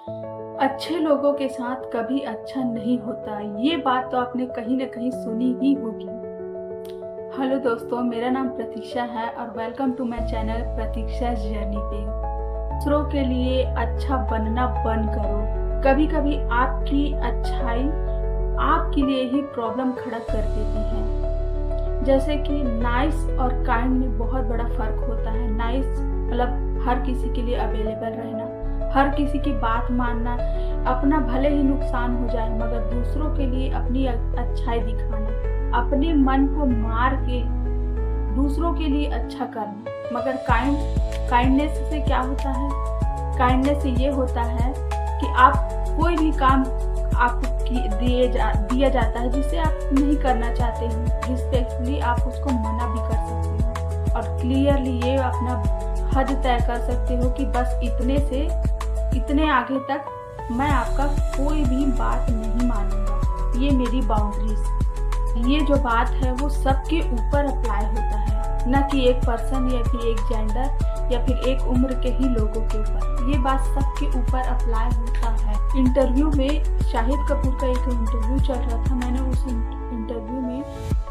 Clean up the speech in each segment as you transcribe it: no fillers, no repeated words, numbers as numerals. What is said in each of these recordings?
अच्छे लोगों के साथ कभी अच्छा नहीं होता, ये बात तो आपने कहीं ना कहीं सुनी ही होगी। हेलो दोस्तों, मेरा नाम प्रतीक्षा है और welcome to my channel Pratiksha journey पे। दूसरों के लिए अच्छा बनना बंद करो। कभी कभी आपकी अच्छाई आपके लिए ही प्रॉब्लम खड़ा कर देती है। जैसे कि नाइस और काइंड में बहुत बड़ा फर्क होता है। नाइस मतलब हर किसी के लिए अवेलेबल रहना, हर किसी की बात मानना, अपना भले ही नुकसान हो जाए मगर दूसरों के लिए अपनी अच्छाई दिखाना, अपने मन को मार के दूसरों के लिए अच्छा करना। मगर काइंडनेस से क्या होता है? काइंडनेस से ये होता है कि आप कोई भी काम आपको दिया जाता है जिसे आप नहीं करना चाहते हैं, रिस्पेक्टफुली आप उसको मना भी कर सकते हो और क्लियरली ये अपना हद तय कर सकते हो कि बस इतने से इतने आगे तक मैं आपका कोई भी बात नहीं मानूंगा, ये मेरी बाउंड्रीज। ये जो बात है वो सबके ऊपर अप्लाई होता है, न कि एक पर्सन या फिर एक जेंडर या फिर एक उम्र के ही लोगों के ऊपर। ये बात सबके ऊपर अप्लाई होता है। इंटरव्यू में शाहिद कपूर का एक इंटरव्यू चल रहा था, मैंने उस इंटरव्यू में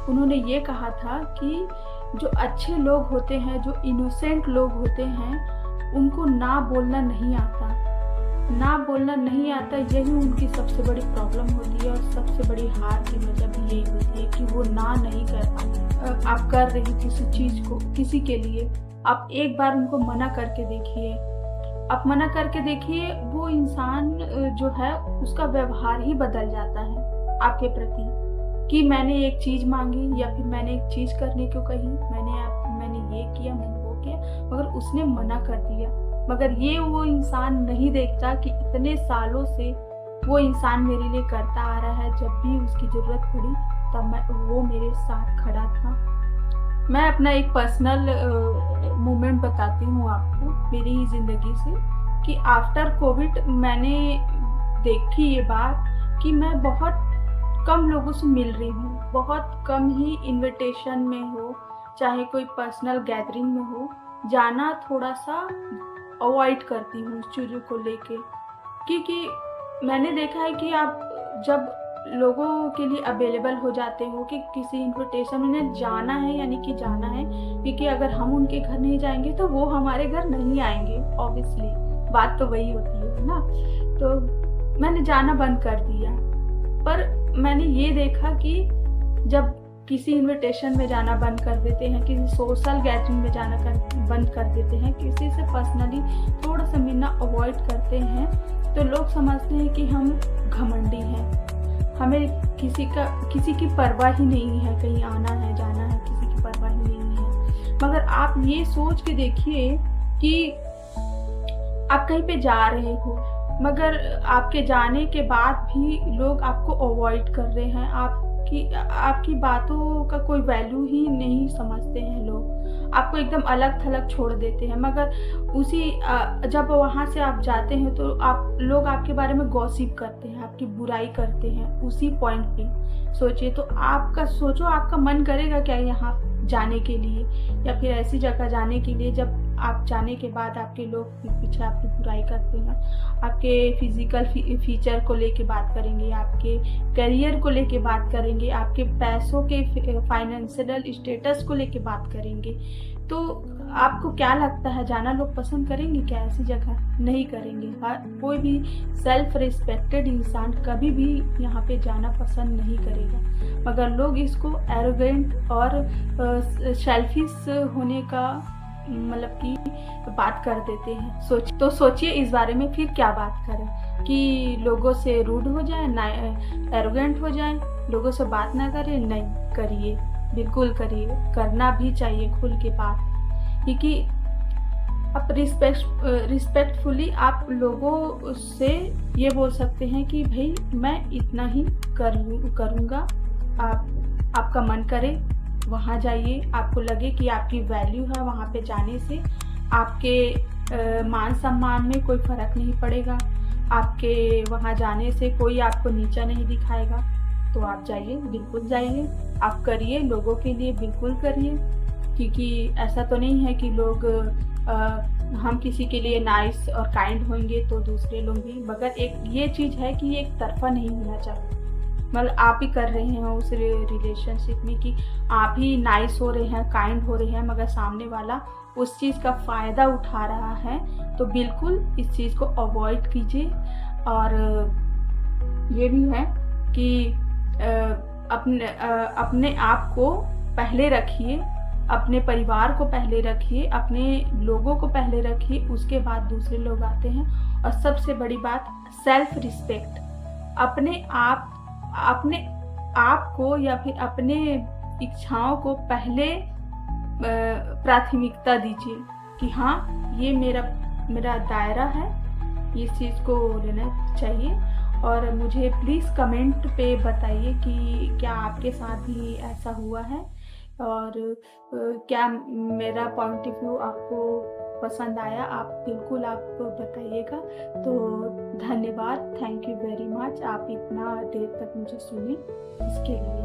उन्होंने ये कहा था कि जो अच्छे लोग होते हैं, जो इनोसेंट लोग होते हैं, उनको ना बोलना नहीं आता। ना बोलना नहीं आता, यही उनकी सबसे बड़ी प्रॉब्लम होती है और सबसे बड़ी हार की वजह भी यही होती है कि वो ना नहीं कर पाते। आप कर रही किसी चीज को किसी के लिए, आप एक बार उनको मना करके देखिए। आप मना करके देखिए, वो इंसान जो है उसका व्यवहार ही बदल जाता है आपके प्रति। कि मैंने एक चीज मांगी या फिर मैंने एक चीज करने को कही, मैंने ये किया, मैंने वो किया, मगर उसने मना कर दिया। मगर ये वो इंसान नहीं देखता कि इतने सालों से वो इंसान मेरे लिए करता आ रहा है। जब भी उसकी जरूरत पड़ी तब वो मेरे साथ खड़ा था। मैं अपना एक पर्सनल मोमेंट बताती हूँ आपको मेरी ही जिंदगी से कि आफ्टर कोविड मैंने देखी ये बात कि मैं बहुत कम लोगों से मिल रही हूँ, बहुत कम ही इनविटेशन में हो, चाहे कोई पर्सनल गैदरिंग में हो, जाना थोड़ा सा अवॉइड करती हूँ उस चीज़ों को लेके। क्योंकि मैंने देखा है कि आप जब लोगों के लिए अवेलेबल हो जाते हो कि किसी इनविटेशन में जाना है यानी कि जाना है, क्योंकि अगर हम उनके घर नहीं जाएंगे तो वो हमारे घर नहीं आएंगे। ऑब्वियसली बात तो वही होती है ना। तो मैंने जाना बंद कर दिया। पर मैंने ये देखा कि जब किसी इनविटेशन में जाना बंद कर देते हैं, किसी सोशल गैदरिंग में जाना बंद कर देते हैं, किसी से पर्सनली थोड़ा सा मिलना अवॉइड करते हैं, तो लोग समझते हैं कि हम घमंडी हैं, हमें किसी की परवाह ही नहीं है, कहीं आना है जाना है, किसी की परवाह ही नहीं है। मगर आप ये सोच के देखिए कि आप कहीं पे जा रहे हो मगर आपके जाने के बाद भी लोग आपको अवॉइड कर रहे हैं, आपकी बातों का कोई वैल्यू ही नहीं समझते हैं। लोग आपको एकदम अलग थलग छोड़ देते हैं। मगर जब वहाँ से आप जाते हैं तो लोग आपके बारे में गॉसिप करते हैं, आपकी बुराई करते हैं उसी पॉइंट पे। सोचिए तो आपका मन करेगा क्या यहाँ जाने के लिए या फिर ऐसी जगह जाने के लिए जब आप जाने के बाद आपके लोग पीछे आपकी बुराई करते हैं, आपके फिजिकल फीचर को लेके बात करेंगे, आपके करियर को लेके बात करेंगे, आपके पैसों के फाइनेंशियल स्टेटस को लेके बात करेंगे। तो आपको क्या लगता है जाना लोग पसंद करेंगे क्या ऐसी जगह? नहीं करेंगे। कोई भी सेल्फ रिस्पेक्टेड इंसान कभी भी यहाँ पे जाना पसंद नहीं करेगा। मगर लोग इसको एरोगेंट और सेल्फिश होने का मतलब की बात कर देते हैं। सोचिए इस बारे में फिर क्या बात करें कि लोगों से रूड हो जाए, ना एरोगेंट हो जाए, लोगों से बात ना करें। नहीं करिए, बिल्कुल करिए, करना भी चाहिए खुल के बात। क्योंकि आप रिस्पेक्टफुली आप लोगों से ये बोल सकते हैं कि भाई मैं इतना ही करूँगा। आपका मन करे वहाँ जाइए, आपको लगे कि आपकी वैल्यू है, वहाँ पे जाने से आपके मान सम्मान में कोई फर्क नहीं पड़ेगा, आपके वहाँ जाने से कोई आपको नीचा नहीं दिखाएगा, तो आप जाइए, बिल्कुल जाइए। आप करिए, लोगों के लिए बिल्कुल करिए। क्योंकि ऐसा तो नहीं है कि लोग हम किसी के लिए नाइस और काइंड होंगे तो दूसरे लोग भी, मगर एक ये चीज़ है कि एक तरफा नहीं होना चाहिए। मतलब आप ही कर रहे हैं उस रिलेशनशिप में कि आप ही नाइस हो रहे हैं, काइंड हो रहे हैं, मगर सामने वाला उस चीज़ का फ़ायदा उठा रहा है, तो बिल्कुल इस चीज़ को अवॉइड कीजिए। और ये भी है कि अपने आप को पहले रखिए, अपने परिवार को पहले रखिए, अपने लोगों को पहले रखिए, उसके बाद दूसरे लोग आते हैं। और सबसे बड़ी बात, सेल्फ रिस्पेक्ट। अपने आप को या फिर अपने इच्छाओं को पहले प्राथमिकता दीजिए कि हाँ, ये मेरा दायरा है, इस चीज़ को लेना चाहिए। और मुझे प्लीज़ कमेंट पे बताइए कि क्या आपके साथ भी ऐसा हुआ है, और क्या मेरा पॉइंट ऑफ व्यू आपको पसंद आया। आप बिल्कुल आप बताइएगा। तो धन्यवाद, थैंक यू वेरी मच, आप इतना देर तक मुझे सुने इसके लिए।